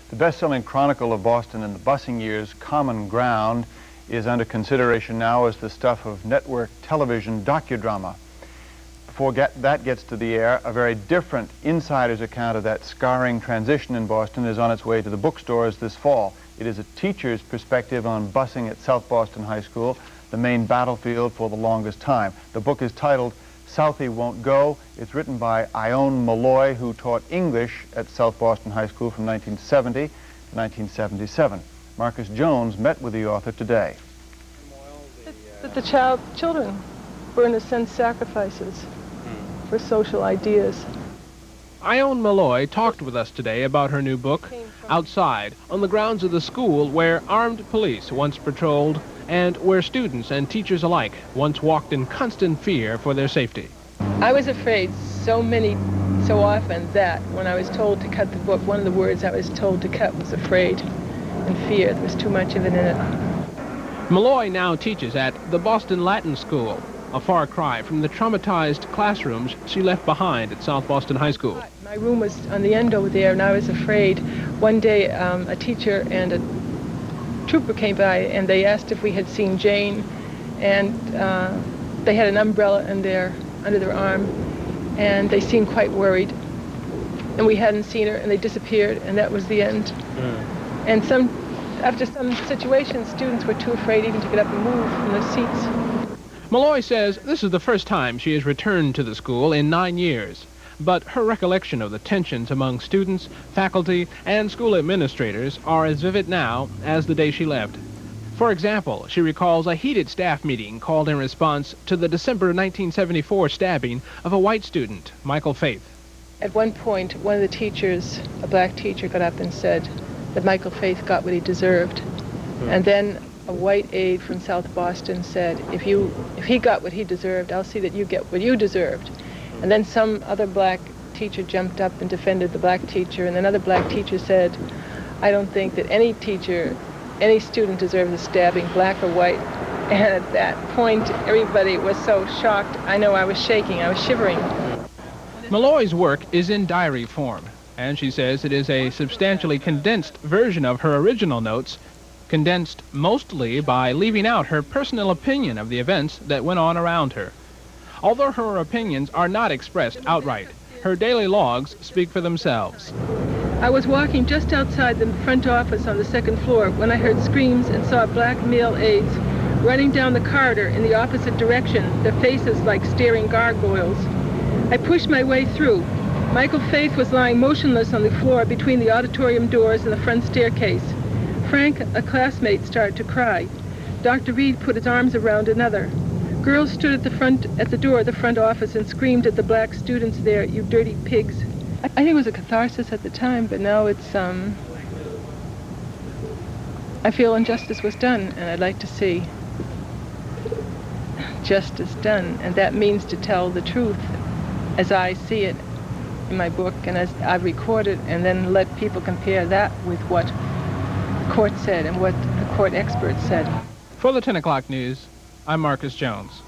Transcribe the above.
The best-selling chronicle of Boston in the busing years, Common Ground, is under consideration now as the stuff of network television docudrama. Before that gets to the air, a very different insider's account of that scarring transition in Boston is on its way to the bookstores this fall. It is a teacher's perspective on busing at South Boston High School, the main battlefield for the longest time. The book is titled Southie Won't Go. It's written by Ione Malloy, who taught English at South Boston High School from 1970 to 1977. Marcus Jones met with the author today. That the children were, in a sense, sacrifices for social ideas. Ione Malloy talked with us today about her new book, outside, on the grounds of the school where armed police once patrolled and where students and teachers alike once walked in constant fear for their safety. I was afraid so often that when I was told to cut the book, one of the words I was told to cut was afraid and fear. There was too much of it in it. Malloy now teaches at the Boston Latin School, a far cry from the traumatized classrooms she left behind at South Boston High School. My room was on the end over there, and I was afraid. One day, a teacher and a trooper came by, and they asked if we had seen Jane, and they had an umbrella under their arm, and they seemed quite worried. And we hadn't seen her, and they disappeared, and that was the end. And after some situations, students were too afraid even to get up and move from their seats. Malloy says this is the first time she has returned to the school in 9 years, but her recollection of the tensions among students, faculty, and school administrators are as vivid now as the day she left. For example, she recalls a heated staff meeting called in response to the December 1974 stabbing of a white student, Michael Faith. At one point, one of the teachers, a black teacher, got up and said that Michael Faith got what he deserved. And then a white aide from South Boston said, if he got what he deserved, I'll see that you get what you deserved. And then some other black teacher jumped up and defended the black teacher, and another black teacher said, I don't think that any student deserves a stabbing, black or white. And at that point, everybody was so shocked. I know I was shaking, I was shivering. Malloy's work is in diary form, and she says it is a substantially condensed version of her original notes, condensed mostly by leaving out her personal opinion of the events that went on around her. Although her opinions are not expressed outright, her daily logs speak for themselves. I was walking just outside the front office on the second floor when I heard screams and saw black male aides running down the corridor in the opposite direction, their faces like staring gargoyles. I pushed my way through. Michael Faith was lying motionless on the floor between the auditorium doors and the front staircase. Frank, a classmate, started to cry. Dr. Reed put his arms around another. Girls stood at the door of the front office and screamed at the black students there, you dirty pigs. I think it was a catharsis at the time, but now it's, I feel injustice was done, and I'd like to see justice done, and that means to tell the truth as I see it in my book and as I record it, and then let people compare that with what the court said and what the court experts said. For the 10 o'clock news, I'm Marcus Jones.